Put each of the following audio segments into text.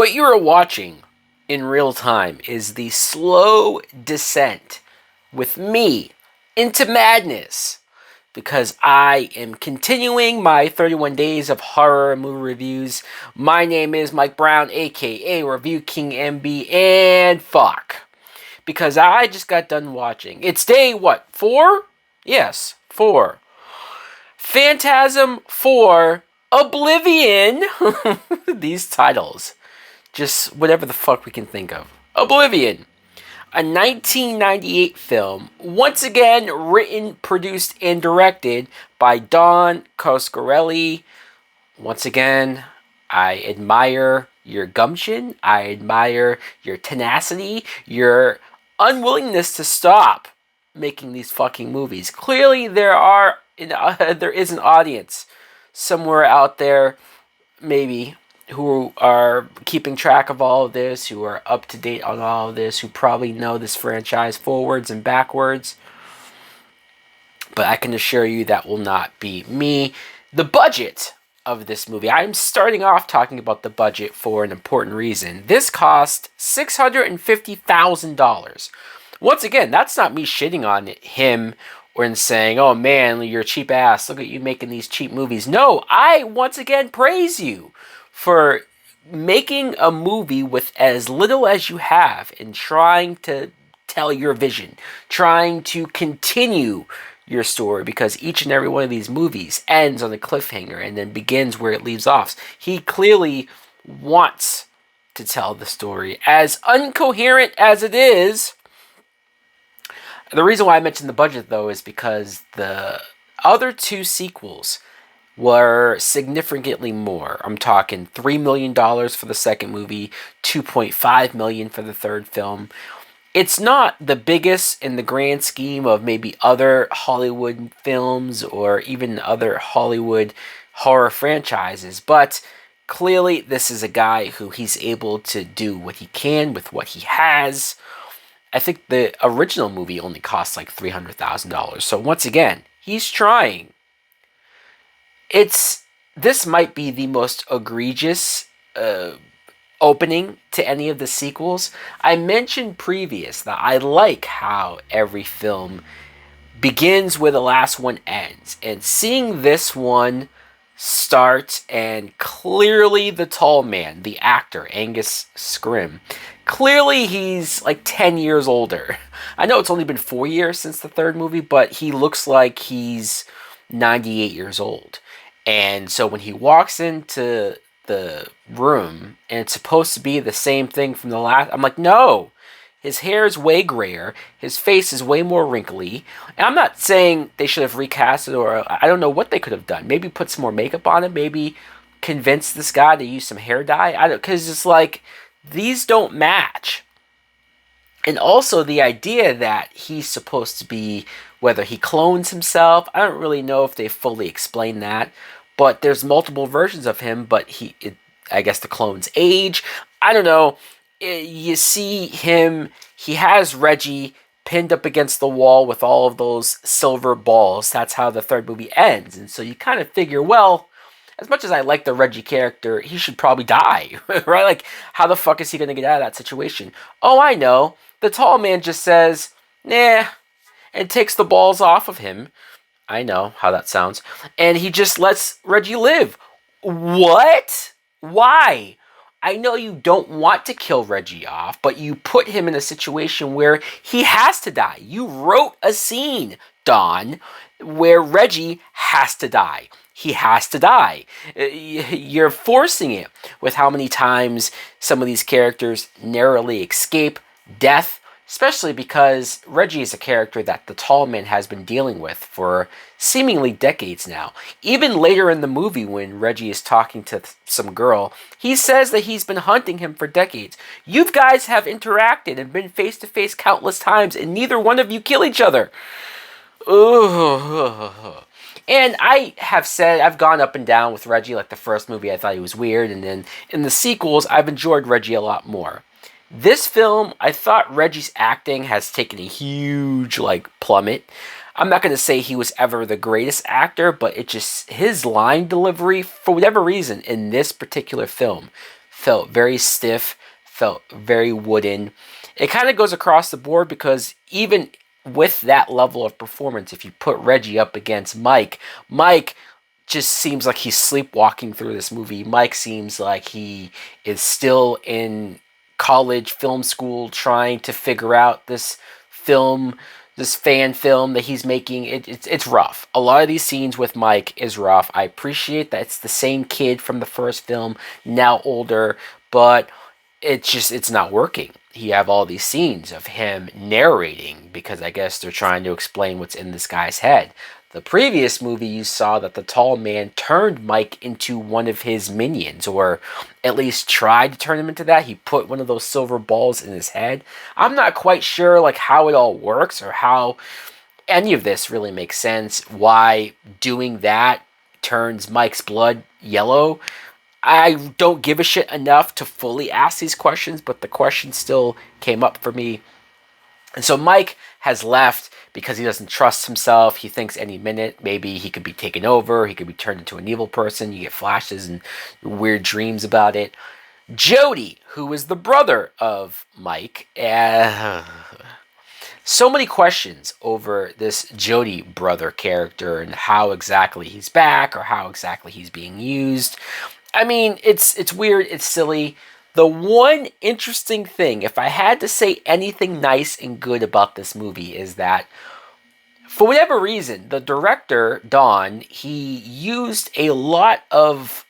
What you are watching in real time is the slow descent with me into madness because I am continuing my 31 days of horror movie reviews. My name is Mike Brown, aka Review King MB, and fuck. Because I just got done watching. It's day, what, 4? Yes, 4. Phantasm 4, Oblivion. These titles. Just whatever the fuck we can think of. Oblivion, a 1998 film, once again written, produced, and directed by Don Coscarelli. Once again, I admire your gumption. I admire your tenacity, your unwillingness to stop making these fucking movies. Clearly, there is an audience somewhere out there, maybe, who are keeping track of all of this, who are up to date on all of this, who probably know this franchise forwards and backwards. But I can assure you that will not be me. The budget of this movie. I'm starting off talking about the budget for an important reason. This cost $650,000. Once again, that's not me shitting on him or saying, oh man, you're a cheap ass. Look at you making these cheap movies. No, I once again praise you for making a movie with as little as you have and trying to tell your vision, trying to continue your story, because each and every one of these movies ends on a cliffhanger and then begins where it leaves off. He clearly wants to tell the story, as incoherent as it is. The reason why I mentioned the budget, though, is because the other two sequels were significantly more. I'm talking $3 million for the second movie, $2.5 million for the third film. It's not the biggest in the grand scheme of maybe other Hollywood films or even other Hollywood horror franchises, but clearly this is a guy who he's able to do what he can with what he has. I think the original movie only cost like $300,000. So once again, he's trying. This might be the most egregious opening to any of the sequels. I mentioned previous that I like how every film begins where the last one ends, and seeing this one start, and clearly the tall man, the actor Angus Scrimm, clearly he's like 10 years older. I know it's only been 4 years since the third movie, but he looks like he's 98 years old. And so when he walks into the room and it's supposed to be the same thing from the last, I'm like, no, his hair is way grayer, his face is way more wrinkly. And I'm not saying they should have recast it, or I don't know what they could have done. Maybe put some more makeup on it, maybe convince this guy to use some hair dye. I don't, because it's like, these don't match. And also the idea that he's supposed to be, whether he clones himself, I don't really know if they fully explain that. But there's multiple versions of him, but I guess the clones age. I don't know. You see him, he has Reggie pinned up against the wall with all of those silver balls. That's how the third movie ends. And so you kind of figure, well, as much as I like the Reggie character, he should probably die, right? Like, how the fuck is he going to get out of that situation? Oh, I know. The tall man just says, nah, and takes the balls off of him. I know how that sounds. And he just lets Reggie live. What? Why? I know you don't want to kill Reggie off, but you put him in a situation where he has to die. You wrote a scene, Don, where Reggie has to die. He has to die. You're forcing it with how many times some of these characters narrowly escape death, especially because Reggie is a character that the tall man has been dealing with for seemingly decades now. Even later in the movie, when Reggie is talking to some girl, he says that he's been hunting him for decades. You guys have interacted and been face-to-face countless times, and neither one of you kill each other. Ugh. And I have said, I've gone up and down with Reggie. Like the first movie, I thought he was weird, and then in the sequels, I've enjoyed Reggie a lot more. This film, I thought Reggie's acting has taken a huge, plummet. I'm not going to say he was ever the greatest actor, but his line delivery, for whatever reason, in this particular film, felt very stiff, felt very wooden. It kind of goes across the board because even with that level of performance, if you put Reggie up against Mike, Mike just seems like he's sleepwalking through this movie. Mike seems like he is still in college film school trying to figure out this film, this fan film that he's making. It's rough. A lot of these scenes with Mike is rough. I appreciate that it's the same kid from the first film, now older, but it's not working. You have all these scenes of him narrating because I guess they're trying to explain what's in this guy's head. The previous movie, you saw that the tall man turned Mike into one of his minions, or at least tried to turn him into that. He put one of those silver balls in his head. I'm not quite sure like how it all works or how any of this really makes sense. Why doing that turns Mike's blood yellow. I don't give a shit enough to fully ask these questions, but the question still came up for me. And so Mike has left because he doesn't trust himself. He thinks any minute maybe he could be taken over. He could be turned into an evil person. You get flashes and weird dreams about it. Jody, who is the brother of Mike, so many questions over this Jody brother character and how exactly he's back or how exactly he's being used. I mean, it's weird, it's silly. The one interesting thing, if I had to say anything nice and good about this movie, is that for whatever reason, the director, Don, he used a lot of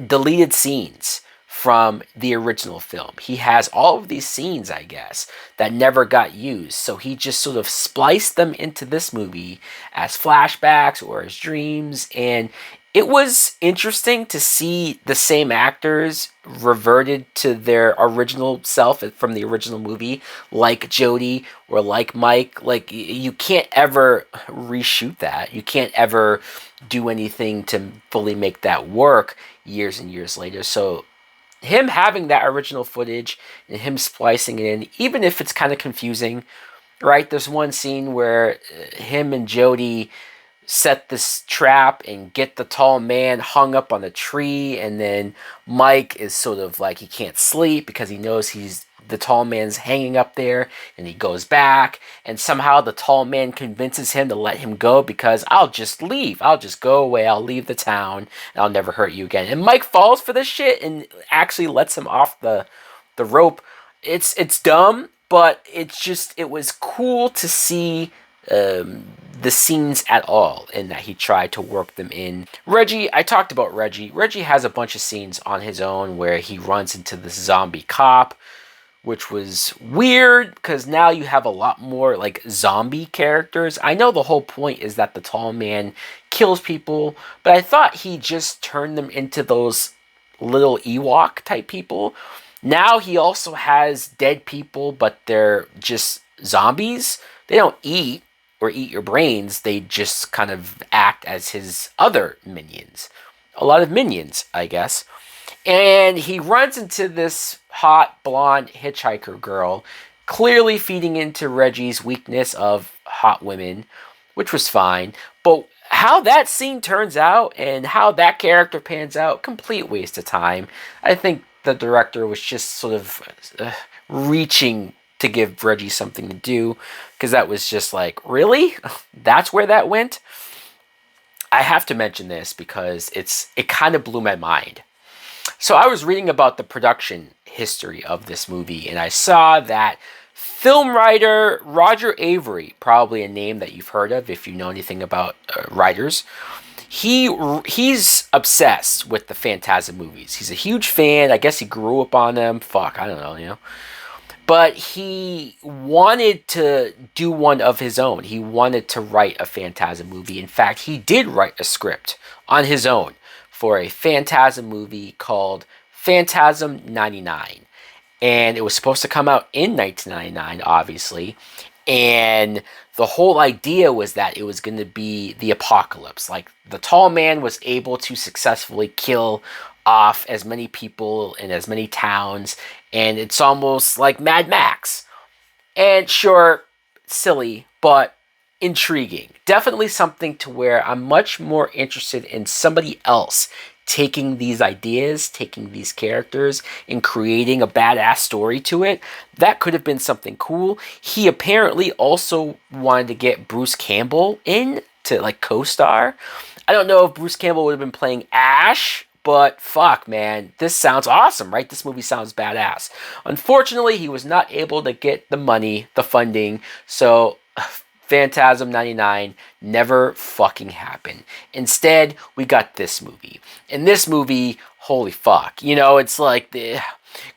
deleted scenes from the original film. He has all of these scenes, I guess, that never got used. So he just sort of spliced them into this movie as flashbacks or as dreams. And it was interesting to see the same actors reverted to their original self from the original movie, like Jody or like Mike. Like, you can't ever reshoot that. You can't ever do anything to fully make that work years and years later. So him having that original footage and him splicing it in, even if it's kind of confusing, right? There's one scene where him and Jody set this trap and get the tall man hung up on a tree, and then Mike is sort of like he can't sleep because he knows the tall man's hanging up there, and he goes back, and somehow the tall man convinces him to let him go because I'll just leave, I'll just go away, I'll leave the town, and I'll never hurt you again. And Mike falls for this shit and actually lets him off the rope. It's dumb, but it was cool to see the scenes at all, and that he tried to work them in. Reggie, I talked about Reggie. Reggie has a bunch of scenes on his own where he runs into this zombie cop, which was weird because now you have a lot more like zombie characters. I know the whole point is that the tall man kills people, but I thought he just turned them into those little Ewok type people. Now he also has dead people, but they're just zombies. They don't eat or eat your brains. They just kind of act as his other minions. A lot of minions, I guess. And he runs into this hot blonde hitchhiker girl, clearly feeding into Reggie's weakness of hot women, which was fine. But how that scene turns out and how that character pans out, complete waste of time. I think the director was just sort of reaching to give Reggie something to do, because that was just like, really? That's where that went? I have to mention this because it kind of blew my mind. So I was reading about the production history of this movie, and I saw that film writer Roger Avery, probably a name that you've heard of if you know anything about writers, he's obsessed with the Phantasm movies. He's a huge fan. I guess he grew up on them. Fuck, I don't know. But he wanted to do one of his own. He wanted to write a Phantasm movie. In fact, he did write a script on his own for a Phantasm movie called Phantasm 99. And it was supposed to come out in 1999, obviously. And the whole idea was that it was going to be the apocalypse. Like, the tall man was able to successfully kill off as many people in as many towns, and it's almost like Mad Max. And sure, silly, but intriguing. Definitely something to where I'm much more interested in somebody else taking these ideas, taking these characters, and creating a badass story to it. That could have been something cool. He apparently also wanted to get Bruce Campbell in to like co-star. I don't know if Bruce Campbell would have been playing Ash, but fuck, man, this sounds awesome, right? This movie sounds badass. Unfortunately, he was not able to get the money, the funding, so Phantasm 99 never fucking happened. Instead, we got this movie. And this movie, holy fuck. You know, it's like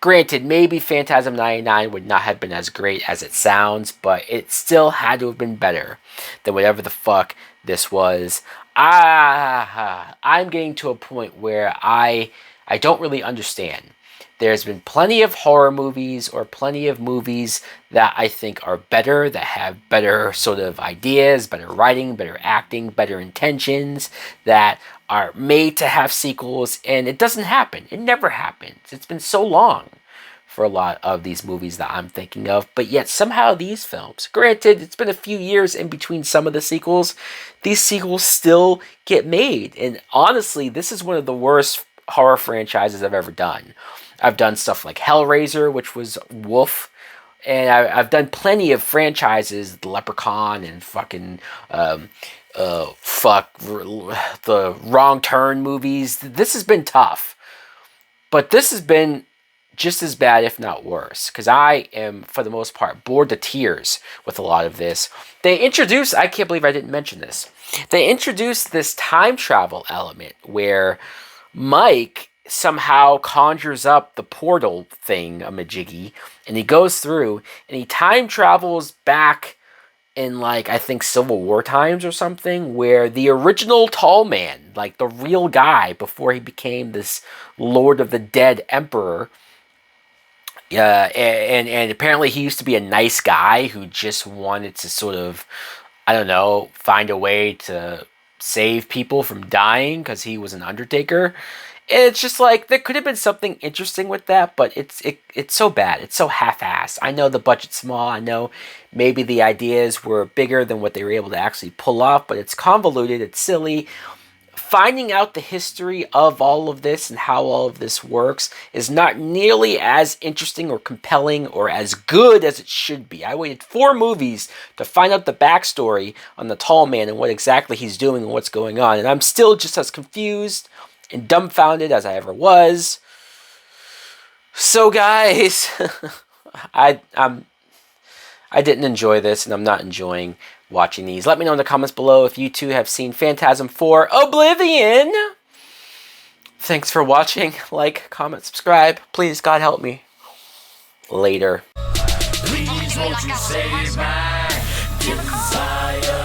granted, maybe Phantasm 99 would not have been as great as it sounds, but it still had to have been better than whatever the fuck this was. I'm getting to a point where I don't really understand. There's been plenty of horror movies or plenty of movies that I think are better, that have better sort of ideas, better writing, better acting, better intentions, that are made to have sequels, and it doesn't happen. It never happens. It's been so long for a lot of these movies that I'm thinking of, but yet somehow these films, granted, it's been a few years in between some of the sequels, these sequels still get made. And honestly, this is one of the worst horror franchises I've ever done. I've done stuff like Hellraiser, which was woof. And I've done plenty of franchises, The Leprechaun and fucking, the Wrong Turn movies. This has been tough. But this has been just as bad, if not worse. Because I am, for the most part, bored to tears with a lot of this. They introduced, I can't believe I didn't mention this. They introduced this time travel element where Mike somehow conjures up the portal thing, a majiggy, and he goes through and he time travels back in, like, I think Civil War times or something, where the original tall man, like the real guy before he became this Lord of the Dead Emperor, and apparently he used to be a nice guy who just wanted to sort of, I don't know, find a way to save people from dying because he was an undertaker. And it's just like, there could have been something interesting with that, but it's so bad. It's so half-assed. I know the budget's small. I know maybe the ideas were bigger than what they were able to actually pull off, but it's convoluted. It's silly. Finding out the history of all of this and how all of this works is not nearly as interesting or compelling or as good as it should be. I waited 4 movies to find out the backstory on the tall man and what exactly he's doing and what's going on, and I'm still just as confused and dumbfounded as I ever was. So guys, I didn't enjoy this, and I'm not enjoying watching these. Let me know in the comments below if you too have seen Phantasm 4 Oblivion. Thanks for watching. Like, comment, subscribe. Please, God help me. Later. Please won't you save my desire.